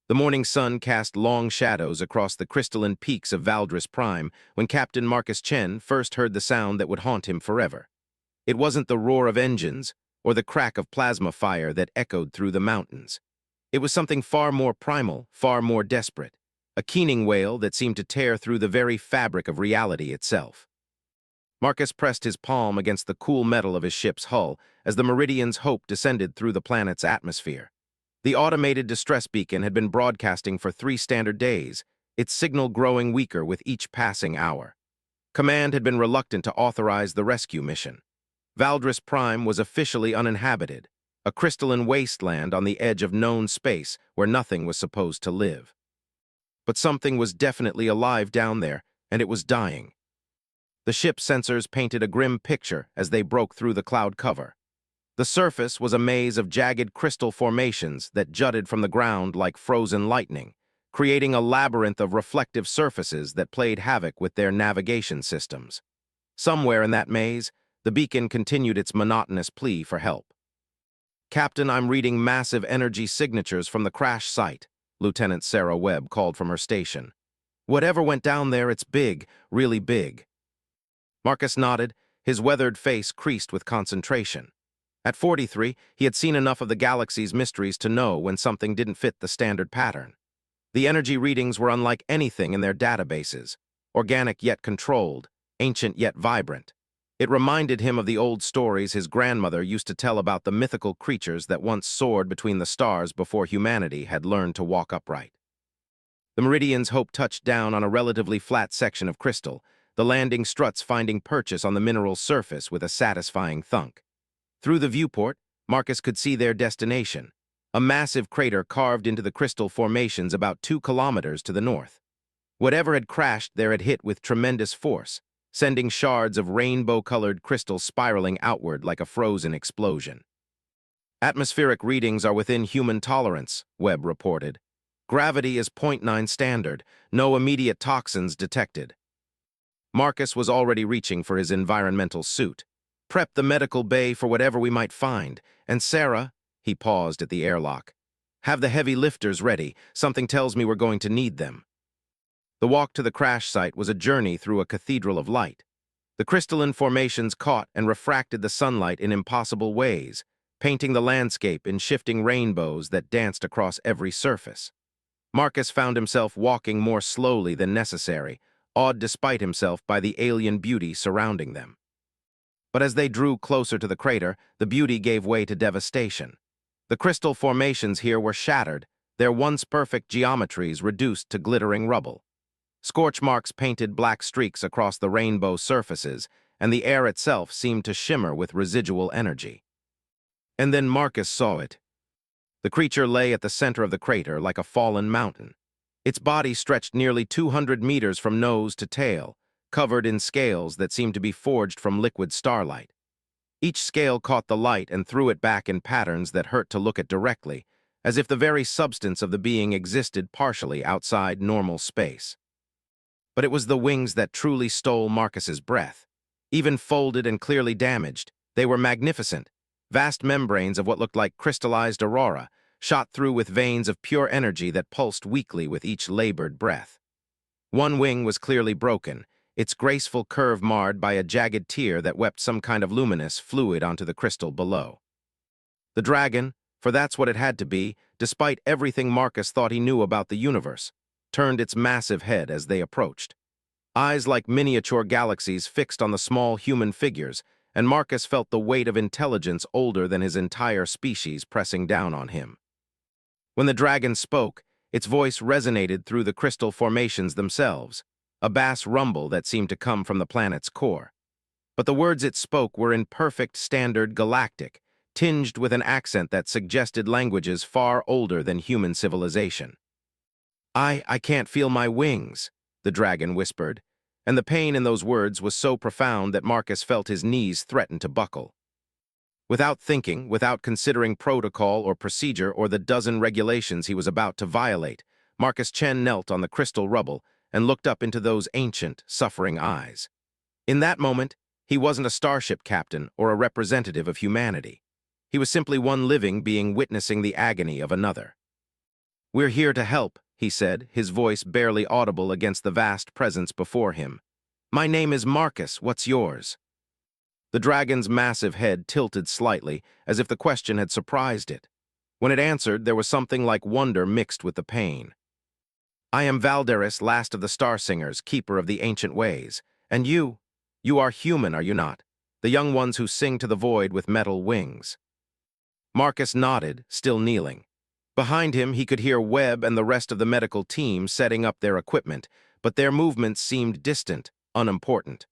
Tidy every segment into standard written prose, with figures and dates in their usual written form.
The morning sun cast long shadows across the crystalline peaks of Valdris Prime when Captain Marcus Chen first heard the sound that would haunt him forever. It wasn't the roar of engines or the crack of plasma fire that echoed through the mountains. It was something far more primal, far more desperate, a keening wail that seemed to tear through the very fabric of reality itself. Marcus pressed his palm against the cool metal of his ship's hull as the Meridian's hope descended through the planet's atmosphere. The automated distress beacon had been broadcasting for 3 standard days, its signal growing weaker with each passing hour. Command had been reluctant to authorize the rescue mission. Valdris Prime was officially uninhabited, a crystalline wasteland on the edge of known space where nothing was supposed to live. But something was definitely alive down there, and it was dying. The ship's sensors painted a grim picture as they broke through the cloud cover. The surface was a maze of jagged crystal formations that jutted from the ground like frozen lightning, creating a labyrinth of reflective surfaces that played havoc with their navigation systems. Somewhere in that maze, the beacon continued its monotonous plea for help. "Captain, I'm reading massive energy signatures from the crash site," Lieutenant Sarah Webb called from her station. "Whatever went down there, it's big, really big." Marcus nodded, his weathered face creased with concentration. At 43, he had seen enough of the galaxy's mysteries to know when something didn't fit the standard pattern. The energy readings were unlike anything in their databases, organic yet controlled, ancient yet vibrant. It reminded him of the old stories his grandmother used to tell about the mythical creatures that once soared between the stars before humanity had learned to walk upright. The Meridian's hope touched down on a relatively flat section of crystal, the landing struts finding purchase on the mineral's surface with a satisfying thunk. Through the viewport, Marcus could see their destination, a massive crater carved into the crystal formations about 2 kilometers to the north. Whatever had crashed there had hit with tremendous force, sending shards of rainbow-colored crystal spiraling outward like a frozen explosion. "Atmospheric readings are within human tolerance," Webb reported. "Gravity is 0.9 standard, no immediate toxins detected." Marcus was already reaching for his environmental suit. "Prep the medical bay for whatever we might find, and Sarah," he paused at the airlock, "have the heavy lifters ready. Something tells me we're going to need them." The walk to the crash site was a journey through a cathedral of light. The crystalline formations caught and refracted the sunlight in impossible ways, painting the landscape in shifting rainbows that danced across every surface. Marcus found himself walking more slowly than necessary, awed despite himself by the alien beauty surrounding them. But as they drew closer to the crater, the beauty gave way to devastation. The crystal formations here were shattered, their once perfect geometries reduced to glittering rubble. Scorch marks painted black streaks across the rainbow surfaces, and the air itself seemed to shimmer with residual energy. And then Marcus saw it. The creature lay at the center of the crater like a fallen mountain. Its body stretched nearly 200 meters from nose to tail, covered in scales that seemed to be forged from liquid starlight. Each scale caught the light and threw it back in patterns that hurt to look at directly, as if the very substance of the being existed partially outside normal space. But it was the wings that truly stole Marcus's breath. Even folded and clearly damaged, they were magnificent, vast membranes of what looked like crystallized aurora, shot through with veins of pure energy that pulsed weakly with each labored breath. One wing was clearly broken, its graceful curve marred by a jagged tear that wept some kind of luminous fluid onto the crystal below. The dragon, for that's what it had to be, despite everything Marcus thought he knew about the universe, turned its massive head as they approached. Eyes like miniature galaxies fixed on the small human figures, and Marcus felt the weight of intelligence older than his entire species pressing down on him. When the dragon spoke, its voice resonated through the crystal formations themselves, a bass rumble that seemed to come from the planet's core. But the words it spoke were in perfect standard galactic, tinged with an accent that suggested languages far older than human civilization. I can't feel my wings," the dragon whispered, and the pain in those words was so profound that Marcus felt his knees threaten to buckle. Without thinking, without considering protocol or procedure or the dozen regulations he was about to violate, Marcus Chen knelt on the crystal rubble and looked up into those ancient, suffering eyes. In that moment, he wasn't a starship captain or a representative of humanity. He was simply one living being witnessing the agony of another. "We're here to help," he said, his voice barely audible against the vast presence before him. "My name is Marcus. What's yours?" The dragon's massive head tilted slightly, as if the question had surprised it. When it answered, there was something like wonder mixed with the pain. "I am Valderis, last of the Star Singers, keeper of the ancient ways. And you are human, are you not? The young ones who sing to the void with metal wings." Marcus nodded, still kneeling. Behind him, he could hear Webb and the rest of the medical team setting up their equipment, but their movements seemed distant, unimportant.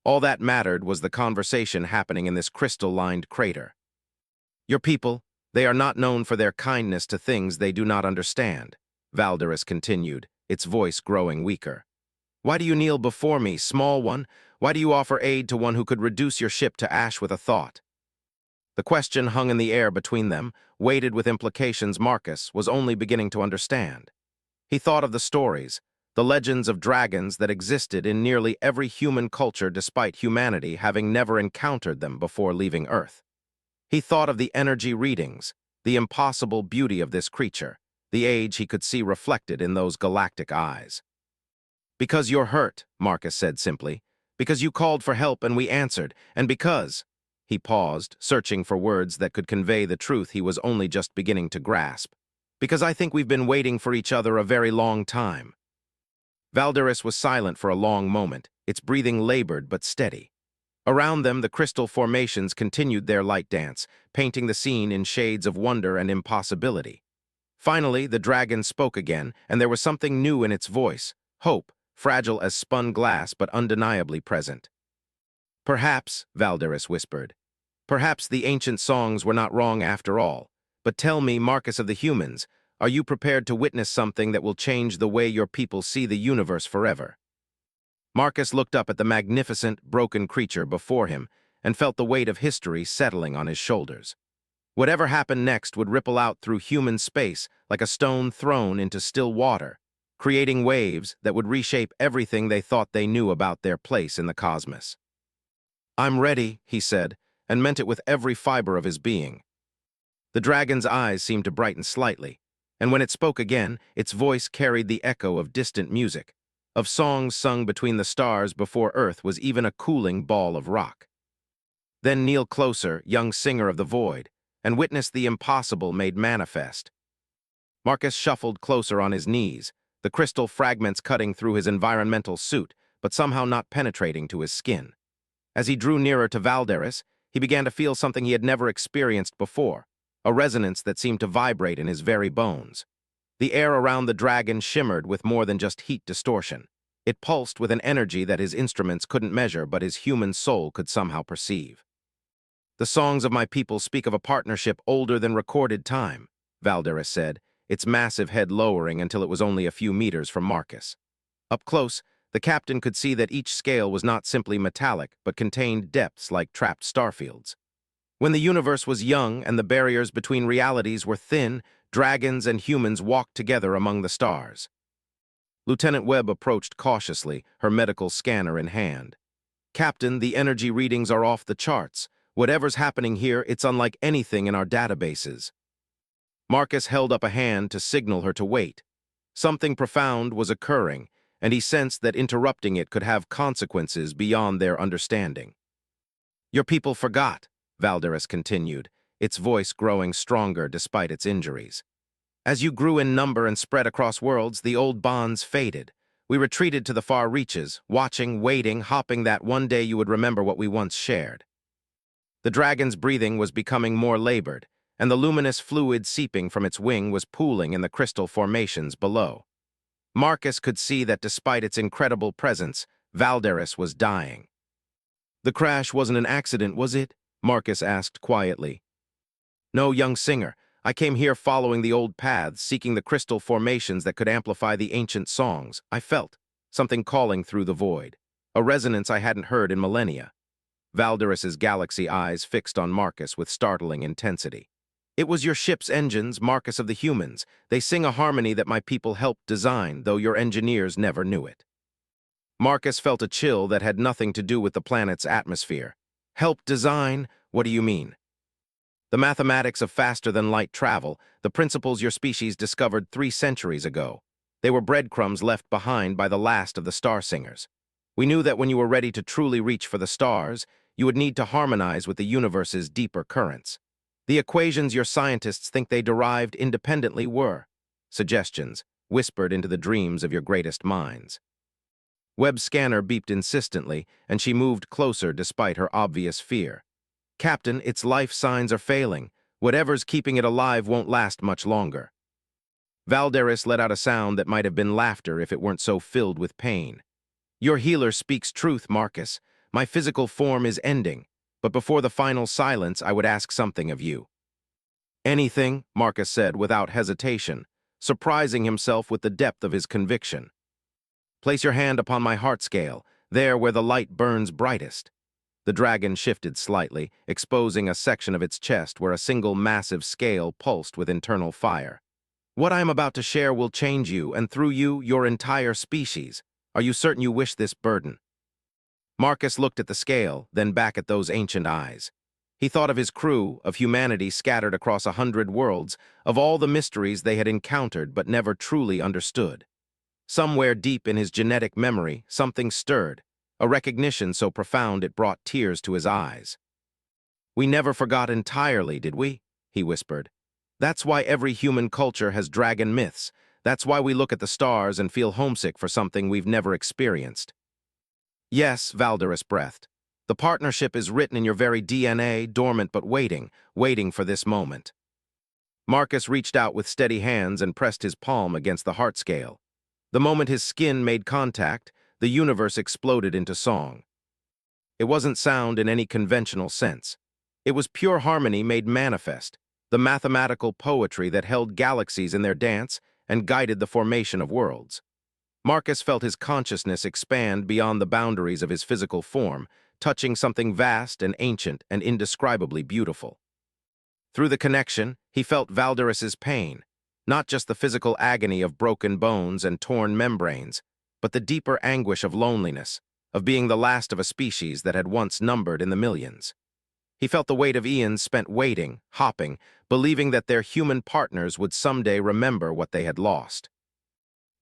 All that mattered was the conversation happening in this crystal-lined crater. "Your people, they are not known for their kindness to things they do not understand," Valderis continued, its voice growing weaker. "Why do you kneel before me, small one? Why do you offer aid to one who could reduce your ship to ash with a thought?" The question hung in the air between them, weighted with implications Marcus was only beginning to understand. He thought of the stories, the legends of dragons that existed in nearly every human culture despite humanity having never encountered them before leaving Earth. He thought of the energy readings, the impossible beauty of this creature, the age he could see reflected in those galactic eyes. "Because you're hurt," Marcus said simply. "Because you called for help and we answered, and because—" He paused, searching for words that could convey the truth he was only just beginning to grasp. "Because I think we've been waiting for each other a very long time." Valderis was silent for a long moment, its breathing labored but steady. Around them, the crystal formations continued their light dance, painting the scene in shades of wonder and impossibility. Finally, the dragon spoke again, and there was something new in its voice, hope, fragile as spun glass but undeniably present. "Perhaps," Valderis whispered, "perhaps the ancient songs were not wrong after all. But tell me, Marcus of the humans, are you prepared to witness something that will change the way your people see the universe forever?" Marcus looked up at the magnificent, broken creature before him and felt the weight of history settling on his shoulders. Whatever happened next would ripple out through human space like a stone thrown into still water, creating waves that would reshape everything they thought they knew about their place in the cosmos. "I'm ready," he said, and meant it with every fiber of his being. The dragon's eyes seemed to brighten slightly, and when it spoke again, its voice carried the echo of distant music, of songs sung between the stars before Earth was even a cooling ball of rock. "Then kneel closer, young singer of the void, and witness the impossible made manifest." Marcus shuffled closer on his knees, the crystal fragments cutting through his environmental suit, but somehow not penetrating to his skin. As he drew nearer to Valderis, he began to feel something he had never experienced before, a resonance that seemed to vibrate in his very bones. The air around the dragon shimmered with more than just heat distortion. It pulsed with an energy that his instruments couldn't measure but his human soul could somehow perceive. "The songs of my people speak of a partnership older than recorded time," Valderis said, its massive head lowering until it was only a few meters from Marcus. Up close, the captain could see that each scale was not simply metallic but contained depths like trapped starfields. When the universe was young and the barriers between realities were thin, dragons and humans walked together among the stars. Lieutenant Webb approached cautiously, her medical scanner in hand. "Captain, the energy readings are off the charts. Whatever's happening here, it's unlike anything in our databases." Marcus held up a hand to signal her to wait. Something profound was occurring, and he sensed that interrupting it could have consequences beyond their understanding. "Your people forgot," Valderis continued, its voice growing stronger despite its injuries. "As you grew in number and spread across worlds, the old bonds faded. We retreated to the far reaches, watching, waiting, hoping that one day you would remember what we once shared." The dragon's breathing was becoming more labored, and the luminous fluid seeping from its wing was pooling in the crystal formations below. Marcus could see that despite its incredible presence, Valderis was dying. "The crash wasn't an accident, was it?" Marcus asked quietly. "No, young singer. I came here following the old paths, seeking the crystal formations that could amplify the ancient songs. I felt something calling through the void, a resonance I hadn't heard in millennia." Valderis's galaxy eyes fixed on Marcus with startling intensity. "It was your ship's engines, Marcus of the humans. They sing a harmony that my people helped design, though your engineers never knew it." Marcus felt a chill that had nothing to do with the planet's atmosphere. "Help design? What do you mean?" The mathematics of faster-than-light travel, the principles your species discovered 3 centuries ago. They were breadcrumbs left behind by the last of the star singers. We knew that when you were ready to truly reach for the stars, you would need to harmonize with the universe's deeper currents. The equations your scientists think they derived independently were suggestions, whispered into the dreams of your greatest minds. Webb's scanner beeped insistently, and she moved closer despite her obvious fear. Captain, its life signs are failing. Whatever's keeping it alive won't last much longer. Valderis let out a sound that might have been laughter if it weren't so filled with pain. Your healer speaks truth, Marcus. My physical form is ending, but before the final silence, I would ask something of you. Anything, Marcus said without hesitation, surprising himself with the depth of his conviction. Place your hand upon my heart scale, there where the light burns brightest. The dragon shifted slightly, exposing a section of its chest where a single massive scale pulsed with internal fire. What I am about to share will change you, and through you, your entire species. Are you certain you wish this burden? Marcus looked at the scale, then back at those ancient eyes. He thought of his crew, of humanity scattered across 100 worlds, of all the mysteries they had encountered but never truly understood. Somewhere deep in his genetic memory, something stirred, a recognition so profound it brought tears to his eyes. We never forgot entirely, did we? He whispered. That's why every human culture has dragon myths. That's why we look at the stars and feel homesick for something we've never experienced. Yes, Valderis breathed. The partnership is written in your very DNA, dormant but waiting for this moment. Marcus reached out with steady hands and pressed his palm against the heart scale. The moment his skin made contact, the universe exploded into song. It wasn't sound in any conventional sense. It was pure harmony made manifest, the mathematical poetry that held galaxies in their dance and guided the formation of worlds. Marcus felt his consciousness expand beyond the boundaries of his physical form, touching something vast and ancient and indescribably beautiful. Through the connection, he felt Valderis's pain, not just the physical agony of broken bones and torn membranes, but the deeper anguish of loneliness, of being the last of a species that had once numbered in the millions. He felt the weight of eons spent waiting, hopping, believing that their human partners would someday remember what they had lost.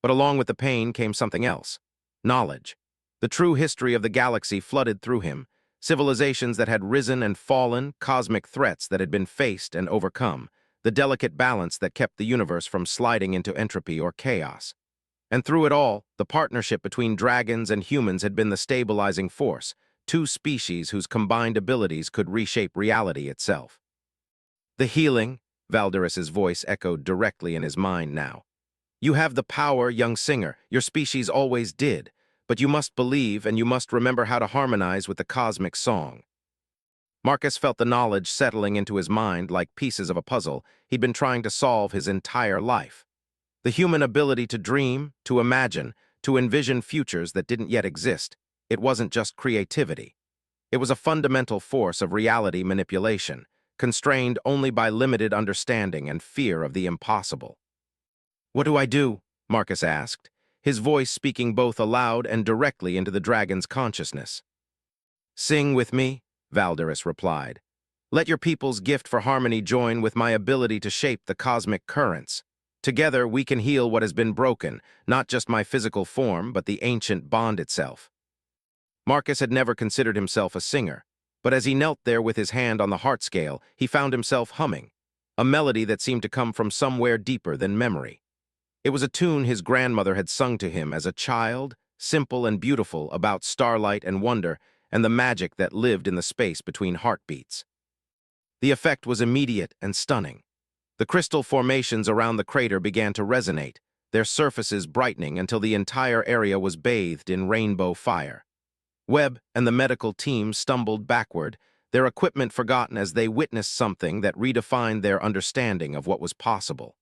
But along with the pain came something else. Knowledge. The true history of the galaxy flooded through him, civilizations that had risen and fallen, cosmic threats that had been faced and overcome, the delicate balance that kept the universe from sliding into entropy or chaos. And through it all, the partnership between dragons and humans had been the stabilizing force, two species whose combined abilities could reshape reality itself. The healing, Valderis's voice echoed directly in his mind now. You have the power, young singer, your species always did, but you must believe and you must remember how to harmonize with the cosmic song. Marcus felt the knowledge settling into his mind like pieces of a puzzle he'd been trying to solve his entire life. The human ability to dream, to imagine, to envision futures that didn't yet exist, it wasn't just creativity. It was a fundamental force of reality manipulation, constrained only by limited understanding and fear of the impossible. What do I do? Marcus asked, his voice speaking both aloud and directly into the dragon's consciousness. Sing with me, Valderis replied. Let your people's gift for harmony join with my ability to shape the cosmic currents. Together, we can heal what has been broken, not just my physical form, but the ancient bond itself. Marcus had never considered himself a singer, but as he knelt there with his hand on the heart scale, he found himself humming, a melody that seemed to come from somewhere deeper than memory. It was a tune his grandmother had sung to him as a child, simple and beautiful, about starlight and wonder and the magic that lived in the space between heartbeats. The effect was immediate and stunning. The crystal formations around the crater began to resonate, their surfaces brightening until the entire area was bathed in rainbow fire. Webb and the medical team stumbled backward, their equipment forgotten as they witnessed something that redefined their understanding of what was possible.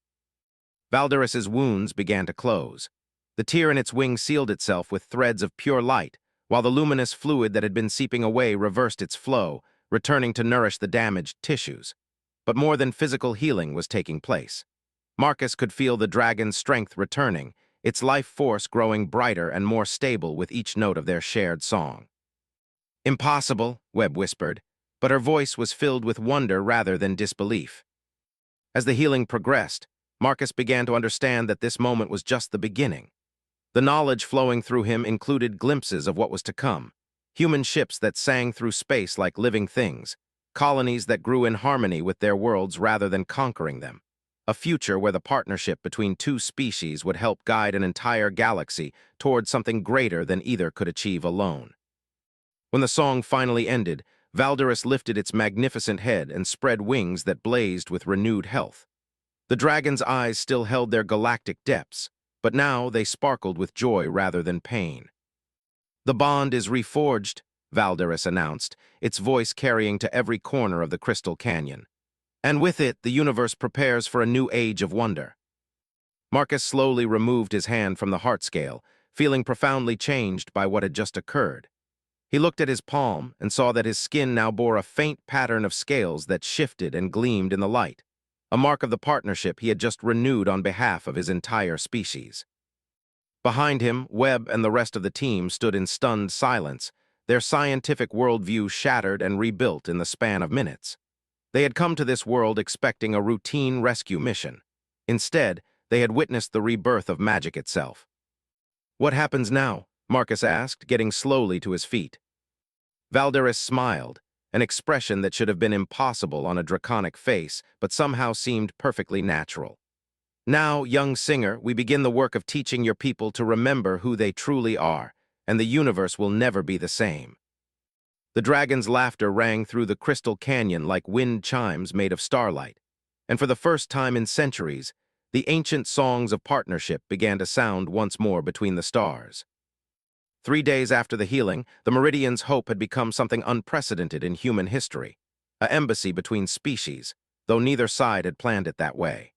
Valderis's wounds began to close. The tear in its wing sealed itself with threads of pure light, while the luminous fluid that had been seeping away reversed its flow, returning to nourish the damaged tissues. But more than physical healing was taking place. Marcus could feel the dragon's strength returning, its life force growing brighter and more stable with each note of their shared song. Impossible, Webb whispered. but her voice was filled with wonder rather than disbelief. As the healing progressed, Marcus began to understand that this moment was just the beginning. The knowledge flowing through him included glimpses of what was to come: human ships that sang through space like living things, colonies that grew in harmony with their worlds rather than conquering them, a future where the partnership between two species would help guide an entire galaxy toward something greater than either could achieve alone. When the song finally ended, Valderus lifted its magnificent head and spread wings that blazed with renewed health. The dragon's eyes still held their galactic depths, but now they sparkled with joy rather than pain. "The bond is reforged," Valderus announced, its voice carrying to every corner of the Crystal Canyon. "And with it, the universe prepares for a new age of wonder." Marcus slowly removed his hand from the heart scale, feeling profoundly changed by what had just occurred. He looked at his palm and saw that his skin now bore a faint pattern of scales that shifted and gleamed in the light, a mark of the partnership he had just renewed on behalf of his entire species. Behind him, Webb and the rest of the team stood in stunned silence, their scientific worldview shattered and rebuilt in the span of minutes. They had come to this world expecting a routine rescue mission. Instead, they had witnessed the rebirth of magic itself. "What happens now?" Marcus asked, getting slowly to his feet. Valderus smiled, an expression that should have been impossible on a draconic face, but somehow seemed perfectly natural. "Now, young singer, we begin the work of teaching your people to remember who they truly are, and the universe will never be the same." The dragon's laughter rang through the Crystal Canyon like wind chimes made of starlight, and for the first time in centuries, the ancient songs of partnership began to sound once more between the stars. 3 days after the healing, the Meridian's hope had become something unprecedented in human history, an embassy between species, though neither side had planned it that way.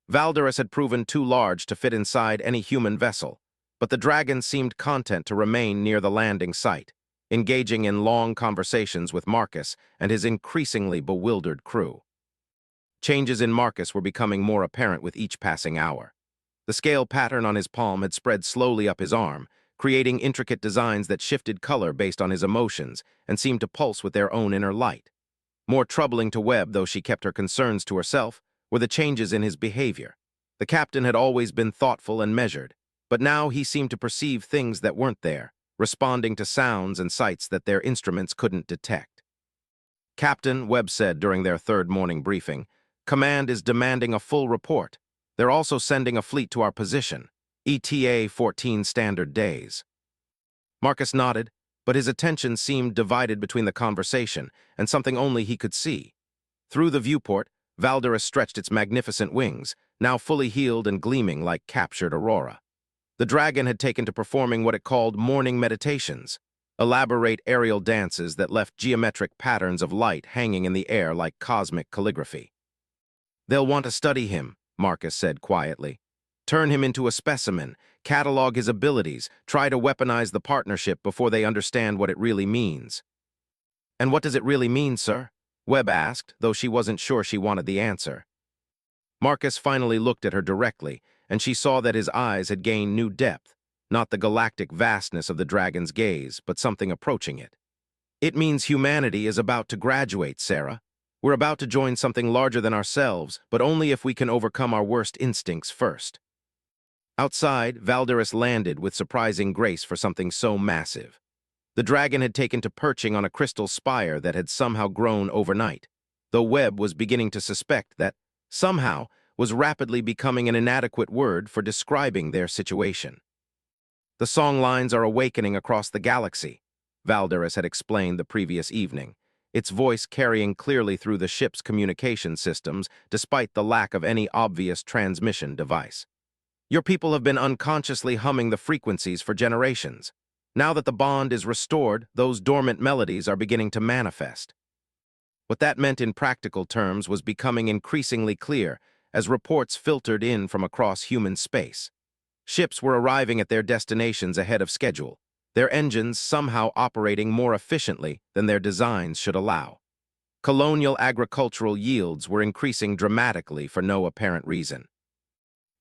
Valderus had proven too large to fit inside any human vessel, but the dragon seemed content to remain near the landing site, engaging in long conversations with Marcus and his increasingly bewildered crew. Changes in Marcus were becoming more apparent with each passing hour. The scale pattern on his palm had spread slowly up his arm, creating intricate designs that shifted color based on his emotions and seemed to pulse with their own inner light. More troubling to Webb, though she kept her concerns to herself, were the changes in his behavior. The captain had always been thoughtful and measured, but now he seemed to perceive things that weren't there, responding to sounds and sights that their instruments couldn't detect. "Captain," Webb said during their third morning briefing, "Command is demanding a full report. They're also sending a fleet to our position. ETA 14 standard days." Marcus nodded, but his attention seemed divided between the conversation and something only he could see. Through the viewport, Valderus stretched its magnificent wings, now fully healed and gleaming like captured aurora. The dragon had taken to performing what it called morning meditations, elaborate aerial dances that left geometric patterns of light hanging in the air like cosmic calligraphy. "They'll want to study him," Marcus said quietly. "Turn him into a specimen, catalog his abilities, try to weaponize the partnership before they understand what it really means." "And what does it really mean, sir?" Webb asked, though she wasn't sure she wanted the answer. Marcus finally looked at her directly, and she saw that his eyes had gained new depth, not the galactic vastness of the dragon's gaze, but something approaching it. "It means humanity is about to graduate, Sarah. We're about to join something larger than ourselves, but only if we can overcome our worst instincts first." Outside, Valderus landed with surprising grace for something so massive. The dragon had taken to perching on a crystal spire that had somehow grown overnight, though Webb was beginning to suspect that somehow was rapidly becoming an inadequate word for describing their situation. "The song lines are awakening across the galaxy," Valderus had explained the previous evening, its voice carrying clearly through the ship's communication systems despite the lack of any obvious transmission device. "Your people have been unconsciously humming the frequencies for generations. Now that the bond is restored, those dormant melodies are beginning to manifest." What that meant in practical terms was becoming increasingly clear as reports filtered in from across human space. Ships were arriving at their destinations ahead of schedule, their engines somehow operating more efficiently than their designs should allow. Colonial agricultural yields were increasing dramatically for no apparent reason.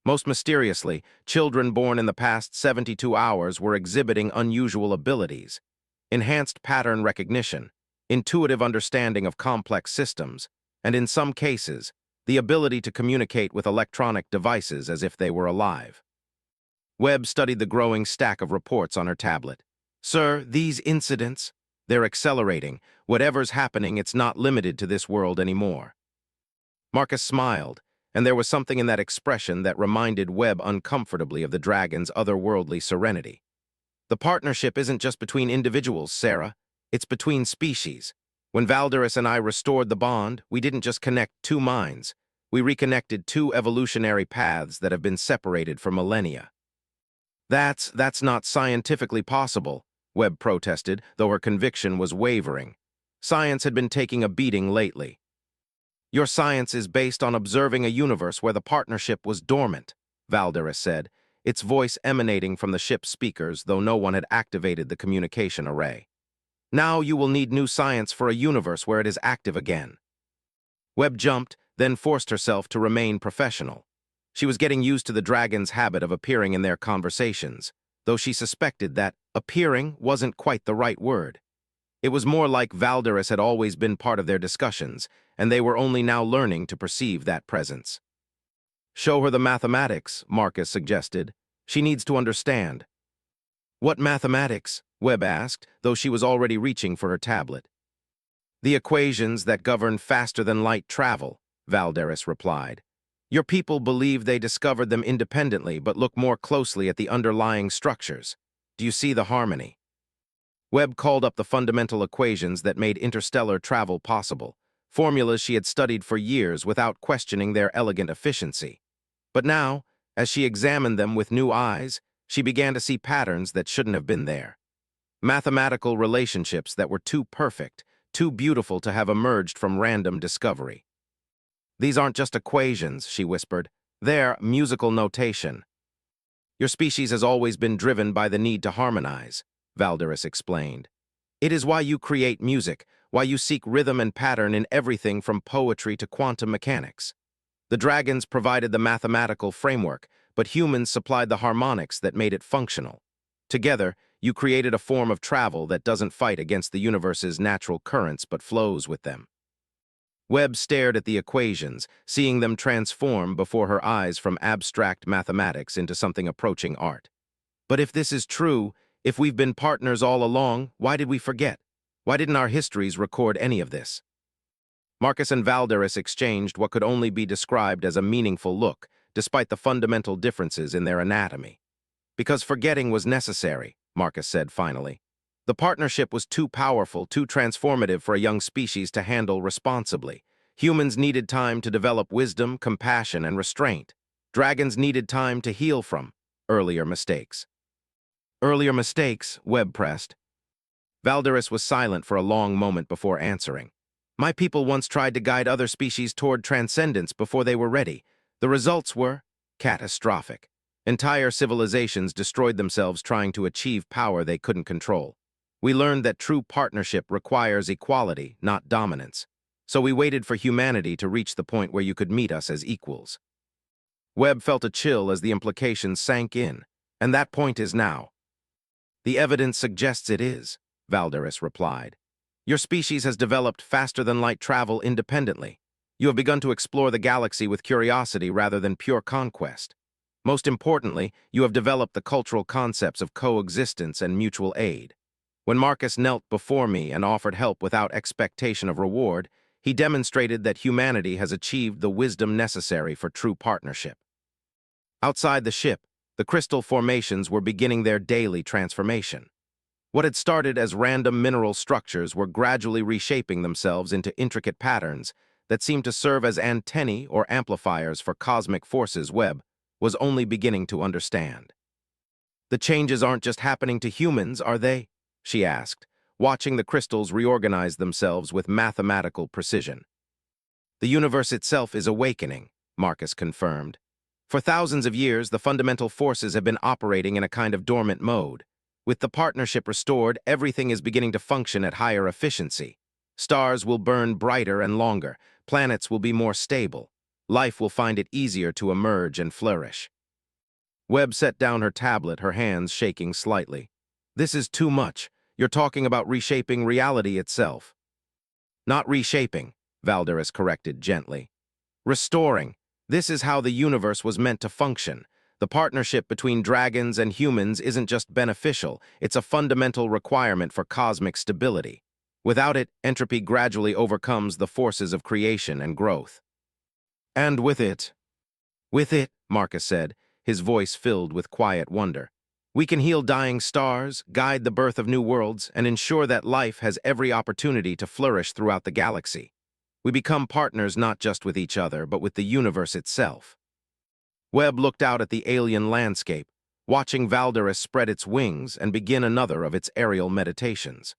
Most mysteriously, children born in the past 72 hours were exhibiting unusual abilities: enhanced pattern recognition, intuitive understanding of complex systems, and in some cases, the ability to communicate with electronic devices as if they were alive. Webb studied the growing stack of reports on her tablet. "Sir, these incidents, they're accelerating. Whatever's happening, it's not limited to this world anymore." Marcus smiled, and there was something in that expression that reminded Webb uncomfortably of the dragon's otherworldly serenity. "The partnership isn't just between individuals, Sarah. It's between species. When Valderus and I restored the bond, we didn't just connect two minds. We reconnected two evolutionary paths that have been separated for millennia." That's not scientifically possible," Webb protested, though her conviction was wavering. Science had been taking a beating lately. "Your science is based on observing a universe where the partnership was dormant," Valderus said, its voice emanating from the ship's speakers, though no one had activated the communication array. "Now you will need new science for a universe where it is active again." Webb jumped, then forced herself to remain professional. She was getting used to the dragon's habit of appearing in their conversations, though she suspected that appearing wasn't quite the right word. It was more like Valderus had always been part of their discussions, and they were only now learning to perceive that presence. "Show her the mathematics," Marcus suggested. "She needs to understand." "What mathematics?" Webb asked, though she was already reaching for her tablet. "The equations that govern faster-than-light travel," Valderus replied. "Your people believe they discovered them independently, but look more closely at the underlying structures. Do you see the harmony?" Webb called up the fundamental equations that made interstellar travel possible, formulas she had studied for years without questioning their elegant efficiency. But now, as she examined them with new eyes, she began to see patterns that shouldn't have been there. Mathematical relationships that were too perfect, too beautiful to have emerged from random discovery. "These aren't just equations," she whispered. "They're musical notation." "Your species has always been driven by the need to harmonize," Valderus explained. "It is why you create music, why you seek rhythm and pattern in everything from poetry to quantum mechanics. The dragons provided the mathematical framework, but humans supplied the harmonics that made it functional. Together, you created a form of travel that doesn't fight against the universe's natural currents but flows with them." Webb stared at the equations, seeing them transform before her eyes from abstract mathematics into something approaching art. "But if this is true, if we've been partners all along, why did we forget? Why didn't our histories record any of this?" Marcus and Valderus exchanged what could only be described as a meaningful look, despite the fundamental differences in their anatomy. "Because forgetting was necessary," Marcus said finally. "The partnership was too powerful, too transformative for a young species to handle responsibly. Humans needed time to develop wisdom, compassion, and restraint. Dragons needed time to heal from earlier mistakes." "Earlier mistakes?" Webb pressed. Valderus was silent for a long moment before answering. "My people once tried to guide other species toward transcendence before they were ready. The results were catastrophic. Entire civilizations destroyed themselves trying to achieve power they couldn't control. We learned that true partnership requires equality, not dominance. So we waited for humanity to reach the point where you could meet us as equals." Webb felt a chill as the implications sank in, and that point is now. "The evidence suggests it is," Valderus replied. "Your species has developed faster-than-light travel independently. You have begun to explore the galaxy with curiosity rather than pure conquest. Most importantly, you have developed the cultural concepts of coexistence and mutual aid. When Marcus knelt before me and offered help without expectation of reward, he demonstrated that humanity has achieved the wisdom necessary for true partnership." Outside the ship, the crystal formations were beginning their daily transformation. What had started as random mineral structures were gradually reshaping themselves into intricate patterns that seemed to serve as antennae or amplifiers for cosmic forces Webb was only beginning to understand. "The changes aren't just happening to humans, are they?" she asked, watching the crystals reorganize themselves with mathematical precision. "The universe itself is awakening," Marcus confirmed. "For thousands of years, the fundamental forces have been operating in a kind of dormant mode. With the partnership restored, everything is beginning to function at higher efficiency. Stars will burn brighter and longer, planets will be more stable. Life will find it easier to emerge and flourish." Webb set down her tablet, her hands shaking slightly. "This is too much. You're talking about reshaping reality itself." Not reshaping, Valderus corrected gently. Restoring. This is how the universe was meant to function. The partnership between dragons and humans isn't just beneficial, it's a fundamental requirement for cosmic stability. Without it, entropy gradually overcomes the forces of creation and growth. And with it, Marcus said, his voice filled with quiet wonder. We can heal dying stars, guide the birth of new worlds, and ensure that life has every opportunity to flourish throughout the galaxy. We become partners not just with each other, but with the universe itself. Webb looked out at the alien landscape, watching Valderus spread its wings and begin another of its aerial meditations.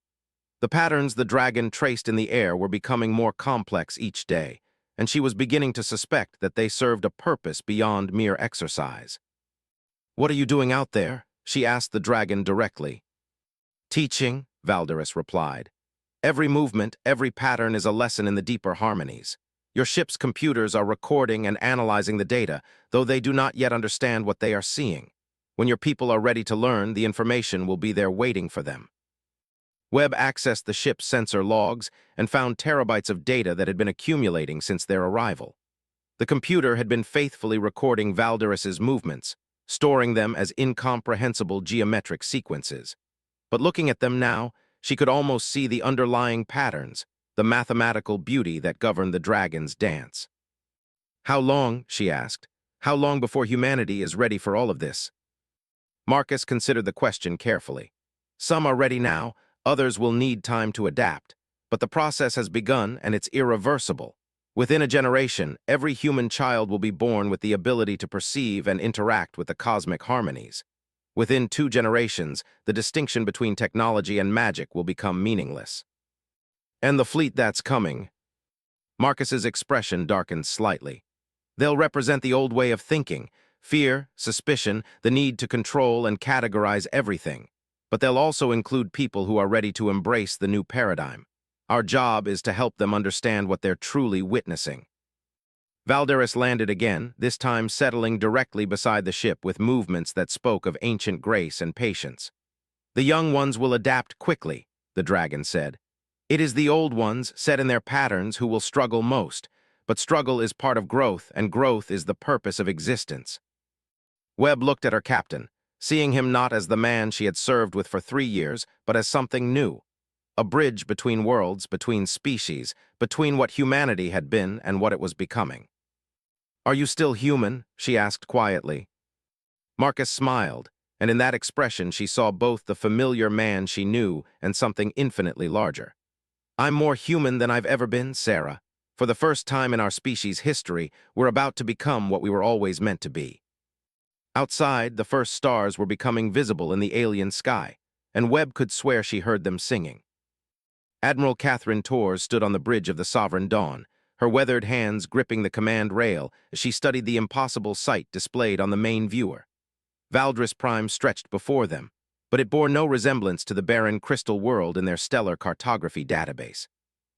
The patterns the dragon traced in the air were becoming more complex each day, and she was beginning to suspect that they served a purpose beyond mere exercise. "What are you doing out there?" she asked the dragon directly. "Teaching," Valderus replied. "Every movement, every pattern is a lesson in the deeper harmonies. Your ship's computers are recording and analyzing the data, though they do not yet understand what they are seeing. When your people are ready to learn, the information will be there waiting for them." Webb accessed the ship's sensor logs and found terabytes of data that had been accumulating since their arrival. The computer had been faithfully recording Valderus's movements, storing them as incomprehensible geometric sequences. But looking at them now, she could almost see the underlying patterns, the mathematical beauty that governed the dragon's dance. "How long," she asked, "how long before humanity is ready for all of this?" Marcus considered the question carefully. "Some are ready now, others will need time to adapt. But the process has begun and it's irreversible. Within a generation, every human child will be born with the ability to perceive and interact with the cosmic harmonies. Within 2 generations, the distinction between technology and magic will become meaningless. And the fleet that's coming." Marcus's expression darkened slightly. "They'll represent the old way of thinking, fear, suspicion, the need to control and categorize everything. But they'll also include people who are ready to embrace the new paradigm. Our job is to help them understand what they're truly witnessing." Valderus landed again, this time settling directly beside the ship with movements that spoke of ancient grace and patience. "The young ones will adapt quickly," the dragon said. "It is the old ones, set in their patterns, who will struggle most. But struggle is part of growth, and growth is the purpose of existence." Webb looked at her captain, seeing him not as the man she had served with for 3 years, but as something new. A bridge between worlds, between species, between what humanity had been and what it was becoming. "Are you still human?" she asked quietly. Marcus smiled, and in that expression she saw both the familiar man she knew and something infinitely larger. "I'm more human than I've ever been, Sarah. For the first time in our species' history, we're about to become what we were always meant to be." Outside, the first stars were becoming visible in the alien sky, and Webb could swear she heard them singing. Admiral Catherine Torres stood on the bridge of the Sovereign Dawn, her weathered hands gripping the command rail as she studied the impossible sight displayed on the main viewer. Valdris Prime stretched before them, but it bore no resemblance to the barren crystal world in their stellar cartography database.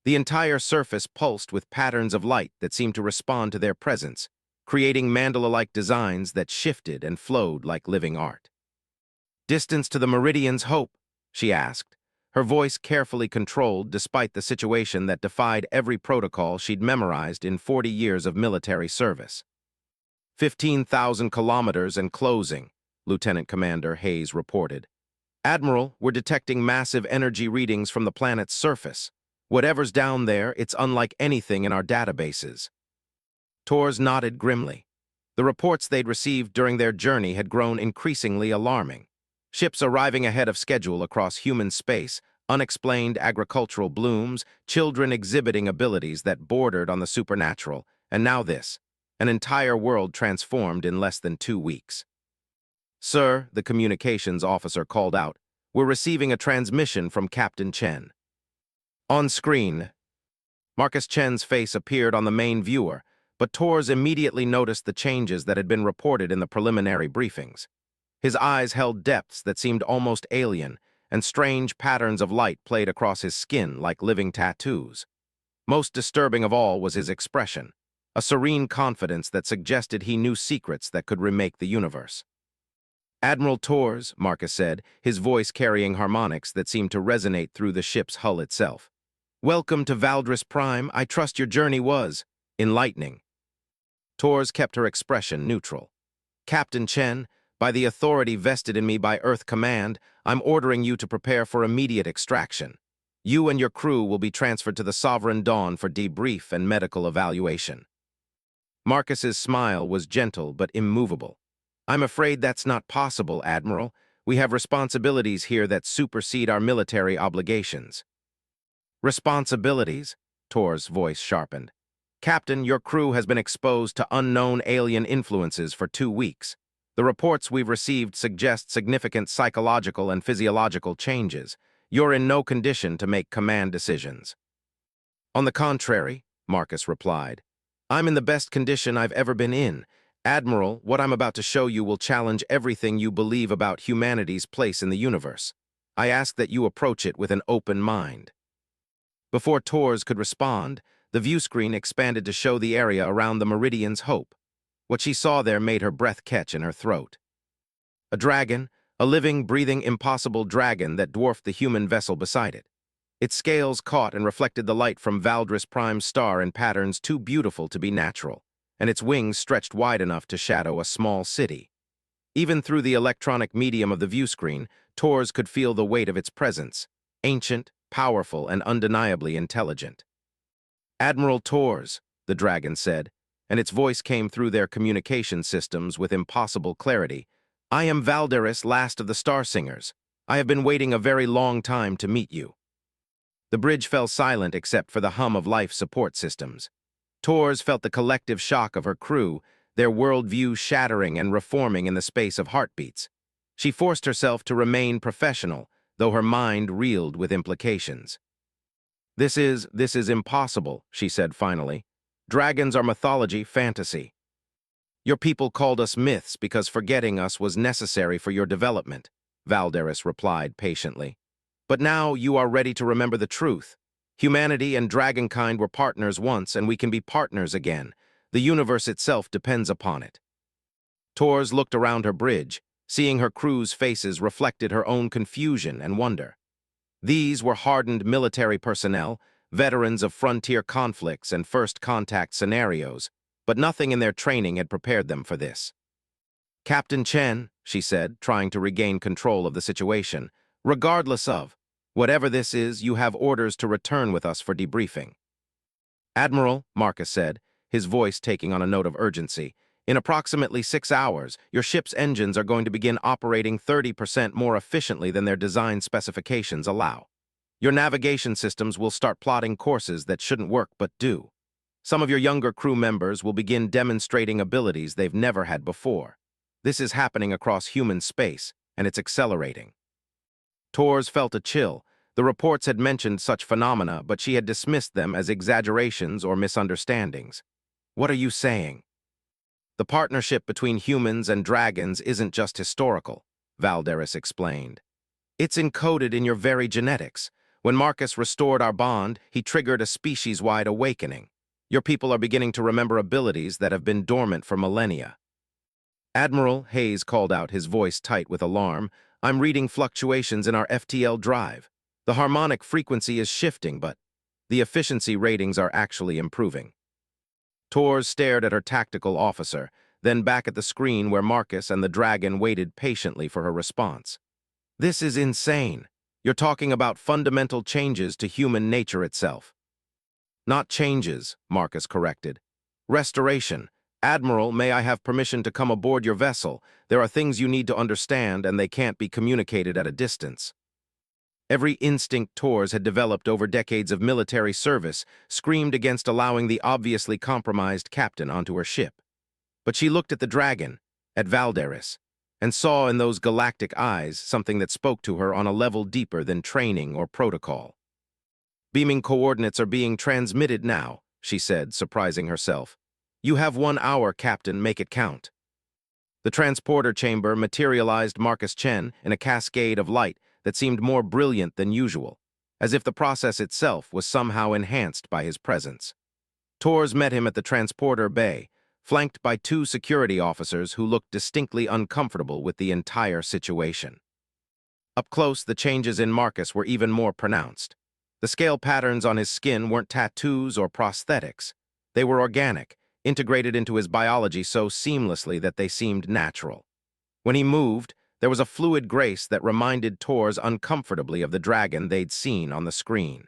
The entire surface pulsed with patterns of light that seemed to respond to their presence, creating mandala-like designs that shifted and flowed like living art. "Distance to the Meridian's hope?" she asked, her voice carefully controlled despite the situation that defied every protocol she'd memorized in 40 years of military service. 15,000 kilometers and closing," Lieutenant Commander Hayes reported. "Admiral, we're detecting massive energy readings from the planet's surface. Whatever's down there, it's unlike anything in our databases." Torres nodded grimly. The reports they'd received during their journey had grown increasingly alarming. Ships arriving ahead of schedule across human space, unexplained agricultural blooms, children exhibiting abilities that bordered on the supernatural, and now this, an entire world transformed in less than 2 weeks. "Sir," the communications officer called out, "we're receiving a transmission from Captain Chen." On screen, Marcus Chen's face appeared on the main viewer, but Torres immediately noticed the changes that had been reported in the preliminary briefings. His eyes held depths that seemed almost alien, and strange patterns of light played across his skin like living tattoos. Most disturbing of all was his expression, a serene confidence that suggested he knew secrets that could remake the universe. "Admiral Torres," Marcus said, his voice carrying harmonics that seemed to resonate through the ship's hull itself. Welcome to Valdris Prime. I trust your journey was enlightening. Tors kept her expression neutral. Captain Chen, by the authority vested in me by Earth Command, I'm ordering you to prepare for immediate extraction. You and your crew will be transferred to the Sovereign Dawn for debrief and medical evaluation. Marcus's smile was gentle but immovable. I'm afraid that's not possible, Admiral. We have responsibilities here that supersede our military obligations. Responsibilities? Tor's voice sharpened. Captain, your crew has been exposed to unknown alien influences for 2 weeks. The reports we've received suggest significant psychological and physiological changes. You're in no condition to make command decisions. On the contrary, Marcus replied, I'm in the best condition I've ever been in. Admiral, what I'm about to show you will challenge everything you believe about humanity's place in the universe. I ask that you approach it with an open mind. Before Tors could respond, the view screen expanded to show the area around the Meridian's Hope. What she saw there made her breath catch in her throat. A dragon, a living, breathing, impossible dragon that dwarfed the human vessel beside it. Its scales caught and reflected the light from Valdris Prime's star in patterns too beautiful to be natural, and its wings stretched wide enough to shadow a small city. Even through the electronic medium of the view screen, Tors could feel the weight of its presence, ancient, powerful, and undeniably intelligent. Admiral Tors, the dragon said, and its voice came through their communication systems with impossible clarity. I am Valderis, last of the Star Singers. I have been waiting a very long time to meet you. The bridge fell silent except for the hum of life support systems. Tors felt the collective shock of her crew, their worldview shattering and reforming in the space of heartbeats. She forced herself to remain professional, though her mind reeled with implications. This is impossible, she said finally. Dragons are mythology, fantasy. Your people called us myths because forgetting us was necessary for your development, Valderis replied patiently. But now you are ready to remember the truth. Humanity and dragonkind were partners once, and we can be partners again. The universe itself depends upon it. Tors looked around her bridge, seeing her crew's faces reflected her own confusion and wonder. These were hardened military personnel, veterans of frontier conflicts and first contact scenarios, but nothing in their training had prepared them for this. Captain Chen, she said, trying to regain control of the situation, regardless of whatever this is, you have orders to return with us for debriefing. Admiral, Marcus said, his voice taking on a note of urgency, in approximately 6 hours, your ship's engines are going to begin operating 30% more efficiently than their design specifications allow. Your navigation systems will start plotting courses that shouldn't work but do. Some of your younger crew members will begin demonstrating abilities they've never had before. This is happening across human space, and it's accelerating. Tors felt a chill. The reports had mentioned such phenomena, but she had dismissed them as exaggerations or misunderstandings. What are you saying? The partnership between humans and dragons isn't just historical, Valderis explained. It's encoded in your very genetics. When Marcus restored our bond, he triggered a species-wide awakening. Your people are beginning to remember abilities that have been dormant for millennia. Admiral, Hayes called out, his voice tight with alarm. I'm reading fluctuations in our FTL drive. The harmonic frequency is shifting, but the efficiency ratings are actually improving. Tors stared at her tactical officer, then back at the screen where Marcus and the dragon waited patiently for her response. This is insane. You're talking about fundamental changes to human nature itself. Not changes, Marcus corrected. Restoration. Admiral, may I have permission to come aboard your vessel? There are things you need to understand, and they can't be communicated at a distance. Every instinct Tors had developed over decades of military service screamed against allowing the obviously compromised captain onto her ship. But she looked at the dragon, at Valderis, and saw in those galactic eyes something that spoke to her on a level deeper than training or protocol. Beaming coordinates are being transmitted now, she said, surprising herself. You have 1 hour, Captain, make it count. The transporter chamber materialized Marcus Chen in a cascade of light that seemed more brilliant than usual, as if the process itself was somehow enhanced by his presence. Tors met him at the transporter bay, flanked by 2 security officers who looked distinctly uncomfortable with the entire situation. Up close, the changes in Marcus were even more pronounced. The scale patterns on his skin weren't tattoos or prosthetics. They were organic, integrated into his biology so seamlessly that they seemed natural. When he moved, there was a fluid grace that reminded Tors uncomfortably of the dragon they'd seen on the screen.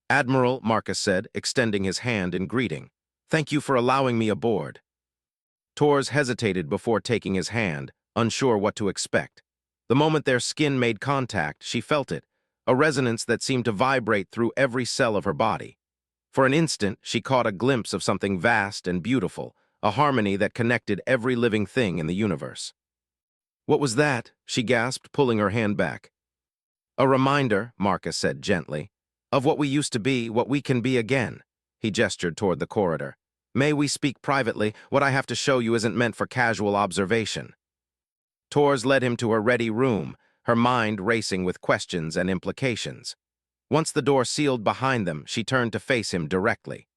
"Admiral," Marcus said, extending his hand in greeting. "Thank you for allowing me aboard." Tors hesitated before taking his hand, unsure what to expect. The moment their skin made contact, she felt it, a resonance that seemed to vibrate through every cell of her body. For an instant, she caught a glimpse of something vast and beautiful, a harmony that connected every living thing in the universe. "What was that?" she gasped, pulling her hand back. "A reminder," Marcus said gently, "of what we used to be, what we can be again." He gestured toward the corridor. "May we speak privately? What I have to show you isn't meant for casual observation." Tors led him to her ready room, her mind racing with questions and implications. Once the door sealed behind them, she turned to face him directly.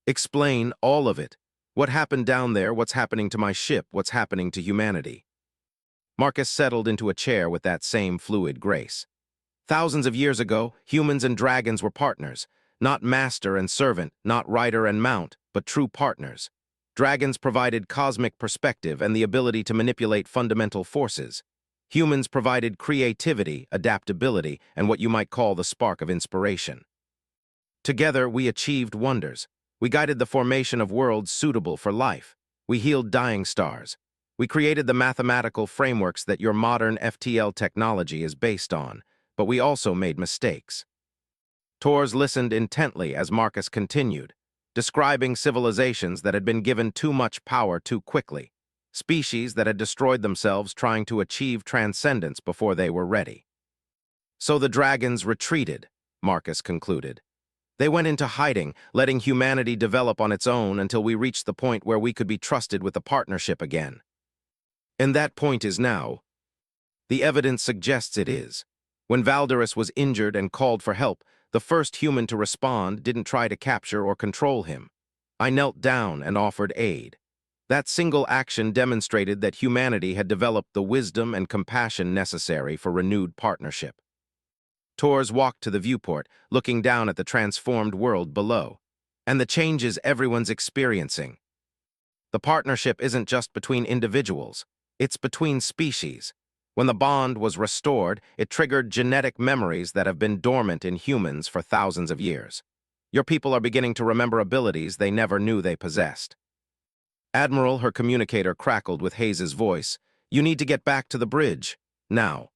"Explain all of it. What happened down there, what's happening to my ship, what's happening to humanity?" Marcus settled into a chair with that same fluid grace. "Thousands of years ago, humans and dragons were partners. Not master and servant, not rider and mount, but true partners. Dragons provided cosmic perspective and the ability to manipulate fundamental forces. Humans provided creativity, adaptability, and what you might call the spark of inspiration. Together, we achieved wonders. We guided the formation of worlds suitable for life. We healed dying stars. We created the mathematical frameworks that your modern FTL technology is based on, but we also made mistakes." Tors listened intently as Marcus continued, describing civilizations that had been given too much power too quickly, species that had destroyed themselves trying to achieve transcendence before they were ready. "So the dragons retreated," Marcus concluded. "They went into hiding, letting humanity develop on its own until we reached the point where we could be trusted with a partnership again. And that point is now. The evidence suggests it is. When Valderus was injured and called for help, the first human to respond didn't try to capture or control him. I knelt down and offered aid. That single action demonstrated that humanity had developed the wisdom and compassion necessary for renewed partnership." Tors walked to the viewport, looking down at the transformed world below. "And the changes everyone's experiencing. The partnership isn't just between individuals, it's between species. When the bond was restored, it triggered genetic memories that have been dormant in humans for thousands of years. Your people are beginning to remember abilities they never knew they possessed." "Admiral," her communicator crackled with Hayes's voice, "you need to get back to the bridge. Now."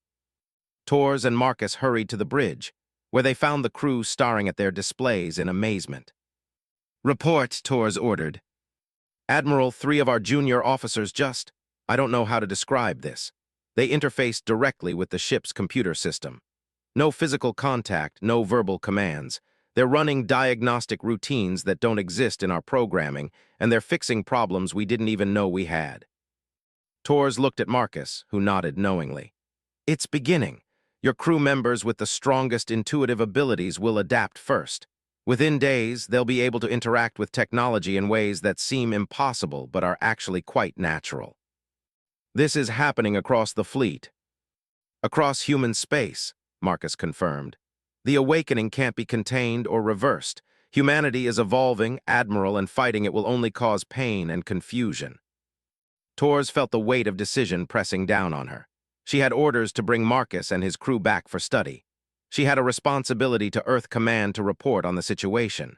Tors and Marcus hurried to the bridge, where they found the crew staring at their displays in amazement. "Report," Tors ordered. "Admiral, 3 of our junior officers just— I don't know how to describe this. They interfaced directly with the ship's computer system. No physical contact, no verbal commands. They're running diagnostic routines that don't exist in our programming, and they're fixing problems we didn't even know we had." Tors looked at Marcus, who nodded knowingly. "It's beginning. Your crew members with the strongest intuitive abilities will adapt first. Within days, they'll be able to interact with technology in ways that seem impossible but are actually quite natural. This is happening across the fleet. Across human space," Marcus confirmed. "The awakening can't be contained or reversed. Humanity is evolving, Admiral, and fighting it will only cause pain and confusion." Tors felt the weight of decision pressing down on her. She had orders to bring Marcus and his crew back for study. She had a responsibility to Earth Command to report on the situation.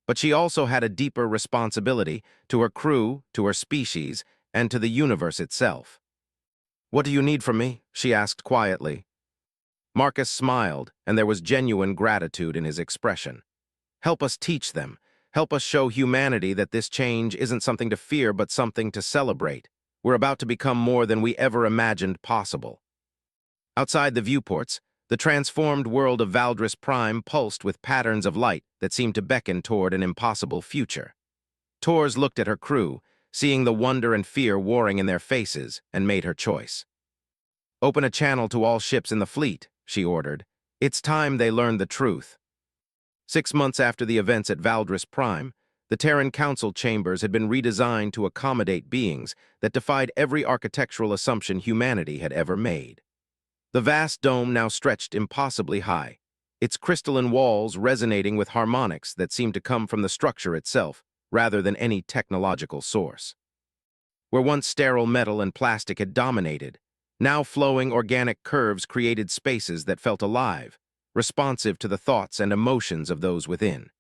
But she also had a deeper responsibility to her crew, to her species, and to the universe itself. "What do you need from me?" she asked quietly. Marcus smiled, and there was genuine gratitude in his expression. "Help us teach them. Help us show humanity that this change isn't something to fear but something to celebrate. We're about to become more than we ever imagined possible." Outside the viewports, the transformed world of Valdris Prime pulsed with patterns of light that seemed to beckon toward an impossible future. Tors looked at her crew, seeing the wonder and fear warring in their faces, and made her choice. "Open a channel to all ships in the fleet," she ordered. "It's time they learned the truth." 6 months after the events at Valdris Prime, the Terran Council chambers had been redesigned to accommodate beings that defied every architectural assumption humanity had ever made. The vast dome now stretched impossibly high. its crystalline walls resonating with harmonics that seemed to come from the structure itself, rather than any technological source. Where once sterile metal and plastic had dominated, now flowing organic curves created spaces that felt alive, responsive to the thoughts and emotions of those within.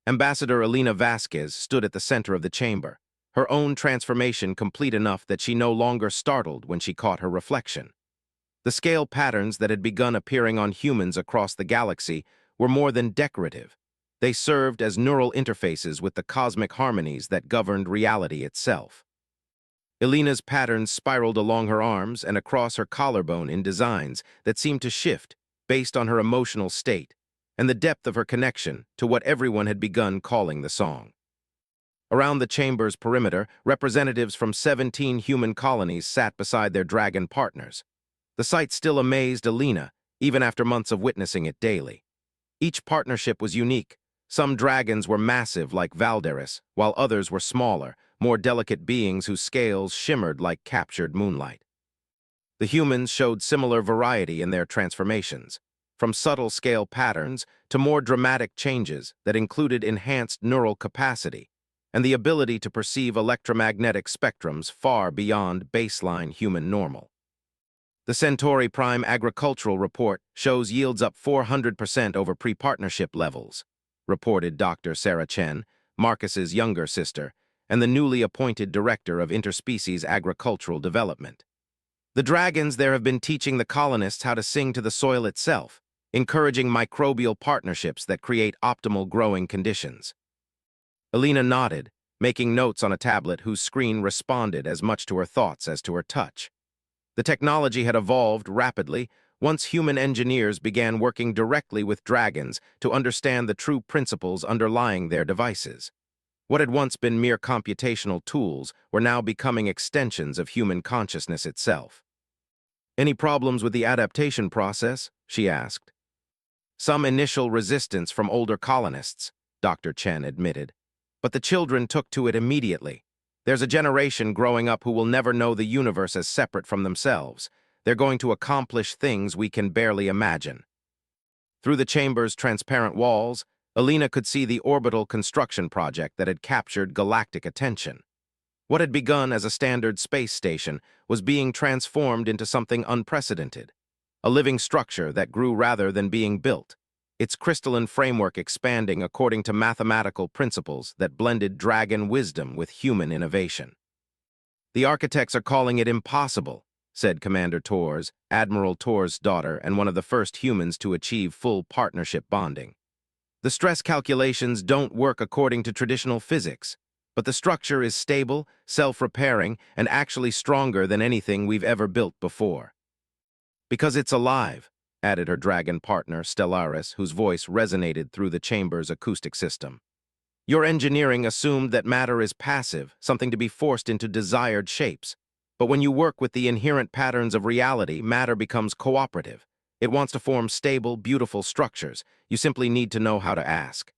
Ambassador Elena Vasquez stood at the center of the chamber, her own transformation complete enough that she no longer startled when she caught her reflection. The scale patterns that had begun appearing on humans across the galaxy were more than decorative. They served as neural interfaces with the cosmic harmonies that governed reality itself. Elena's patterns spiraled along her arms and across her collarbone in designs that seemed to shift based on her emotional state and the depth of her connection to what everyone had begun calling the song. Around the chamber's perimeter, representatives from 17 human colonies sat beside their dragon partners. The sight still amazed Elena, even after months of witnessing it daily. Each partnership was unique. Some dragons were massive like Valderis, while others were smaller, more delicate beings whose scales shimmered like captured moonlight. The humans showed similar variety in their transformations, from subtle scale patterns to more dramatic changes that included enhanced neural capacity and the ability to perceive electromagnetic spectrums far beyond baseline human normal. The Centauri Prime Agricultural Report shows yields up 400% over pre-partnership levels, reported Dr. Sarah Chen, Marcus's younger sister, and the newly appointed Director of Interspecies Agricultural Development. The dragons there have been teaching the colonists how to sing to the soil itself, encouraging microbial partnerships that create optimal growing conditions. Elena nodded, making notes on a tablet whose screen responded as much to her thoughts as to her touch. The technology had evolved rapidly once human engineers began working directly with dragons to understand the true principles underlying their devices. What had once been mere computational tools were now becoming extensions of human consciousness itself. "Any problems with the adaptation process?" she asked. "Some initial resistance from older colonists," Dr. Chen admitted. "But the children took to it immediately. There's a generation growing up who will never know the universe as separate from themselves. They're going to accomplish things we can barely imagine." Through the chamber's transparent walls, Elena could see the orbital construction project that had captured galactic attention. What had begun as a standard space station was being transformed into something unprecedented, a living structure that grew rather than being built, its crystalline framework expanding according to mathematical principles that blended dragon wisdom with human innovation. "The architects are calling it impossible," said Commander Torres, Admiral Torres' daughter and one of the first humans to achieve full partnership bonding. "The stress calculations don't work according to traditional physics, but the structure is stable, self-repairing, and actually stronger than anything we've ever built before." "Because it's alive," added her dragon partner, Stellaris, whose voice resonated through the chamber's acoustic system. "Your engineering assumed that matter is passive, something to be forced into desired shapes. But when you work with the inherent patterns of reality, matter becomes cooperative. It wants to form stable, beautiful structures. You simply need to know how to ask."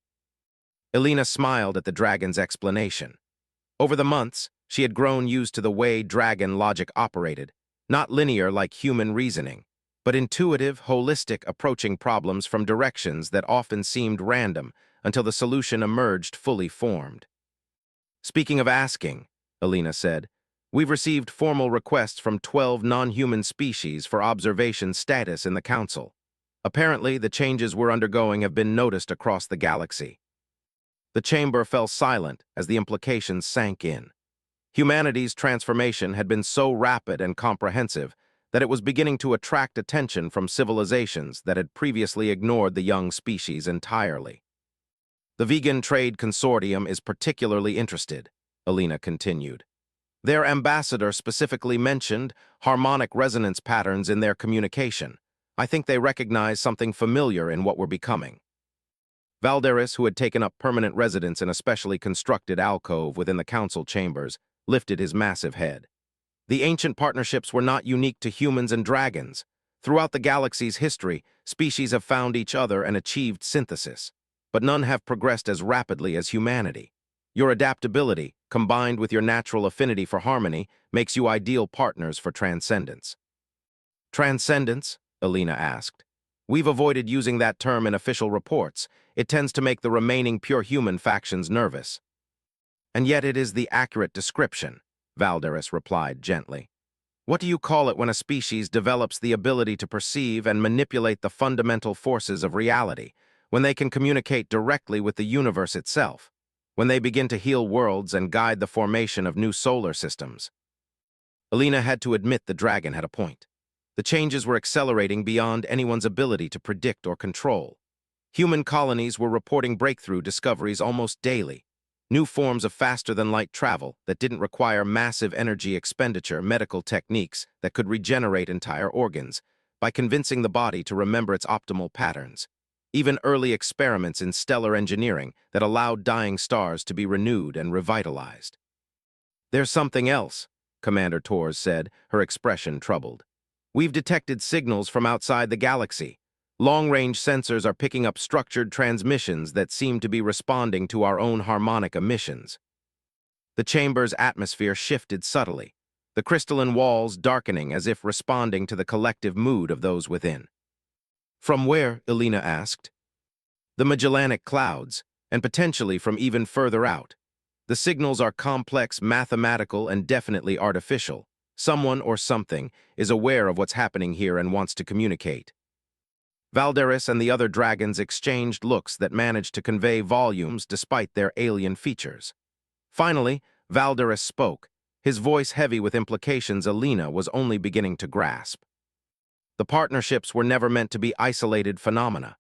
Elena smiled at the dragon's explanation. Over the months, she had grown used to the way dragon logic operated, not linear like human reasoning, but intuitive, holistic, approaching problems from directions that often seemed random until the solution emerged fully formed. "Speaking of asking," Elena said, "we've received formal requests from 12 non-human species for observation status in the Council. Apparently, the changes we're undergoing have been noticed across the galaxy." The chamber fell silent as the implications sank in. Humanity's transformation had been so rapid and comprehensive that it was beginning to attract attention from civilizations that had previously ignored the young species entirely. "The Vegan Trade Consortium is particularly interested," Elena continued. "Their ambassador specifically mentioned harmonic resonance patterns in their communication. I think they recognize something familiar in what we're becoming." Valderis, who had taken up permanent residence in a specially constructed alcove within the council chambers, lifted his massive head. "The ancient partnerships were not unique to humans and dragons. Throughout the galaxy's history, species have found each other and achieved synthesis, but none have progressed as rapidly as humanity. Your adaptability, combined with your natural affinity for harmony, makes you ideal partners for transcendence." "Transcendence?" Elena asked. We've avoided using that term in official reports. It tends to make the remaining pure human factions nervous. And yet it is the accurate description, Valderis replied gently. What do you call it when a species develops the ability to perceive and manipulate the fundamental forces of reality, when they can communicate directly with the universe itself, when they begin to heal worlds and guide the formation of new solar systems? Alina had to admit the dragon had a point. The changes were accelerating beyond anyone's ability to predict or control. Human colonies were reporting breakthrough discoveries almost daily, new forms of faster-than-light travel that didn't require massive energy expenditure, medical techniques that could regenerate entire organs by convincing the body to remember its optimal patterns, even early experiments in stellar engineering that allowed dying stars to be renewed and revitalized. "There's something else," Commander Torres said, her expression troubled. "We've detected signals from outside the galaxy. Long-range sensors are picking up structured transmissions that seem to be responding to our own harmonic emissions." The chamber's atmosphere shifted subtly, the crystalline walls darkening as if responding to the collective mood of those within. "From where?" Elena asked. "The Magellanic Clouds, and potentially from even further out. The signals are complex, mathematical, and definitely artificial. Someone or something is aware of what's happening here and wants to communicate." Valderis and the other dragons exchanged looks that managed to convey volumes despite their alien features. Finally, Valderis spoke, his voice heavy with implications Alina was only beginning to grasp. The partnerships were never meant to be isolated phenomena.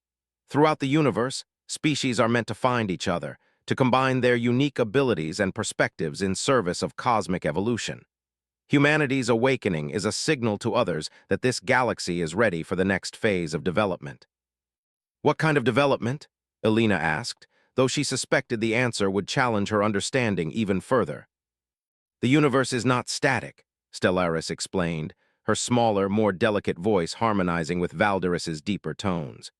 Throughout the universe, species are meant to find each other, to combine their unique abilities and perspectives in service of cosmic evolution. Humanity's awakening is a signal to others that this galaxy is ready for the next phase of development. "What kind of development?" Elena asked, though she suspected the answer would challenge her understanding even further. "The universe is not static," Stellaris explained, her smaller, more delicate voice harmonizing with Valderis's deeper tones.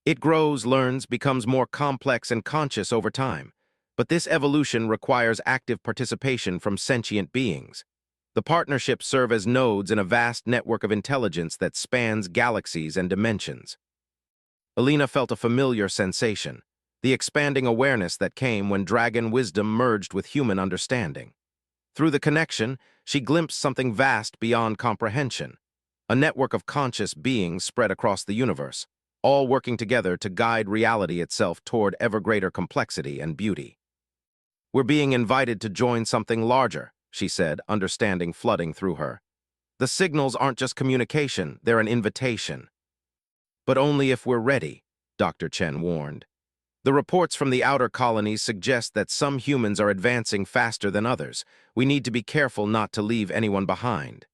"It grows, learns, becomes more complex and conscious over time, but this evolution requires active participation from sentient beings. The partnerships serve as nodes in a vast network of intelligence that spans galaxies and dimensions." Alina felt a familiar sensation, the expanding awareness that came when dragon wisdom merged with human understanding. Through the connection, she glimpsed something vast beyond comprehension, a network of conscious beings spread across the universe, all working together to guide reality itself toward ever greater complexity and beauty. "We're being invited to join something larger," she said, understanding flooding through her. "The signals aren't just communication, they're an invitation." "But only if we're ready," Dr. Chen warned. "The reports from the outer colonies suggest that some humans are advancing faster than others. We need to be careful not to leave anyone behind."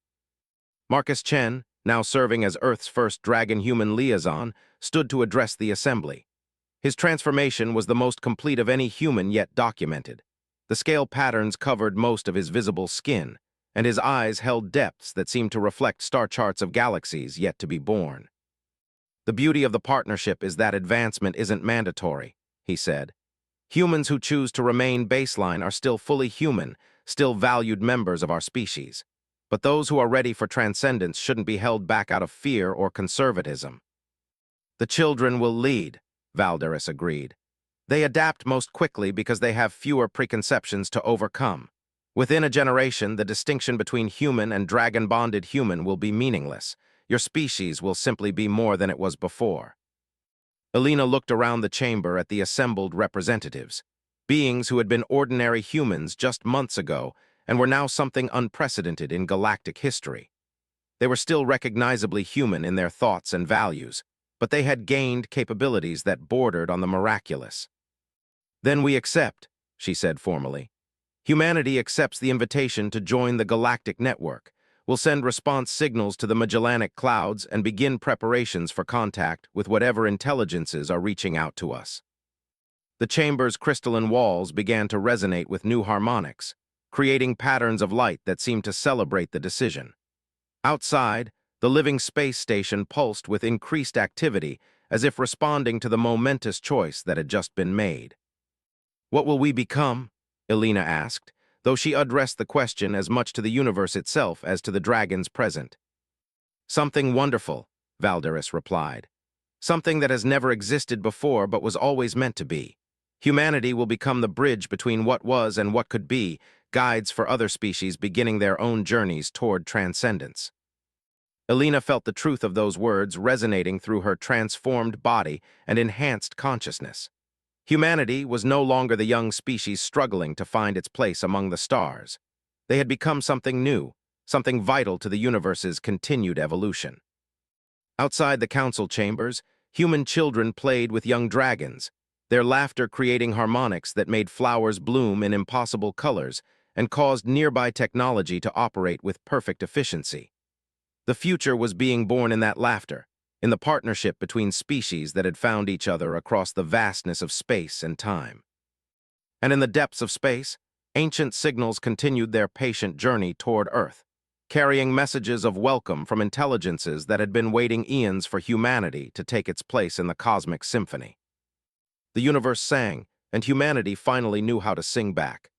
Marcus Chen, now serving as Earth's first dragon-human liaison, stood to address the assembly. His transformation was the most complete of any human yet documented. The scale patterns covered most of his visible skin, and his eyes held depths that seemed to reflect star charts of galaxies yet to be born. "The beauty of the partnership is that advancement isn't mandatory," he said. "Humans who choose to remain baseline are still fully human, still valued members of our species. But those who are ready for transcendence shouldn't be held back out of fear or conservatism." "The children will lead," Valderis agreed. "They adapt most quickly because they have fewer preconceptions to overcome. Within a generation, the distinction between human and dragon-bonded human will be meaningless. Your species will simply be more than it was before." Alina looked around the chamber at the assembled representatives, beings who had been ordinary humans just months ago and were now something unprecedented in galactic history. They were still recognizably human in their thoughts and values, but they had gained capabilities that bordered on the miraculous. "Then we accept," she said formally. "Humanity accepts the invitation to join the galactic network. We'll send response signals to the Magellanic Clouds and begin preparations for contact with whatever intelligences are reaching out to us." The chamber's crystalline walls began to resonate with new harmonics, creating patterns of light that seemed to celebrate the decision. Outside, the living space station pulsed with increased activity, as if responding to the momentous choice that had just been made. "What will we become?" Elena asked, though she addressed the question as much to the universe itself as to the dragons present. "Something wonderful," Valderis replied. something that has never existed before but was always meant to be. Humanity will become the bridge between what was and what could be, guides for other species beginning their own journeys toward transcendence. Elena felt the truth of those words resonating through her transformed body and enhanced consciousness. Humanity was no longer the young species struggling to find its place among the stars. They had become something new, something vital to the universe's continued evolution. Outside the council chambers, human children played with young dragons, their laughter creating harmonics that made flowers bloom in impossible colors and caused nearby technology to operate with perfect efficiency. The future was being born in that laughter, in the partnership between species that had found each other across the vastness of space and time. And in the depths of space, ancient signals continued their patient journey toward Earth, carrying messages of welcome from intelligences that had been waiting eons for humanity to take its place in the cosmic symphony. The universe sang, and humanity finally knew how to sing back.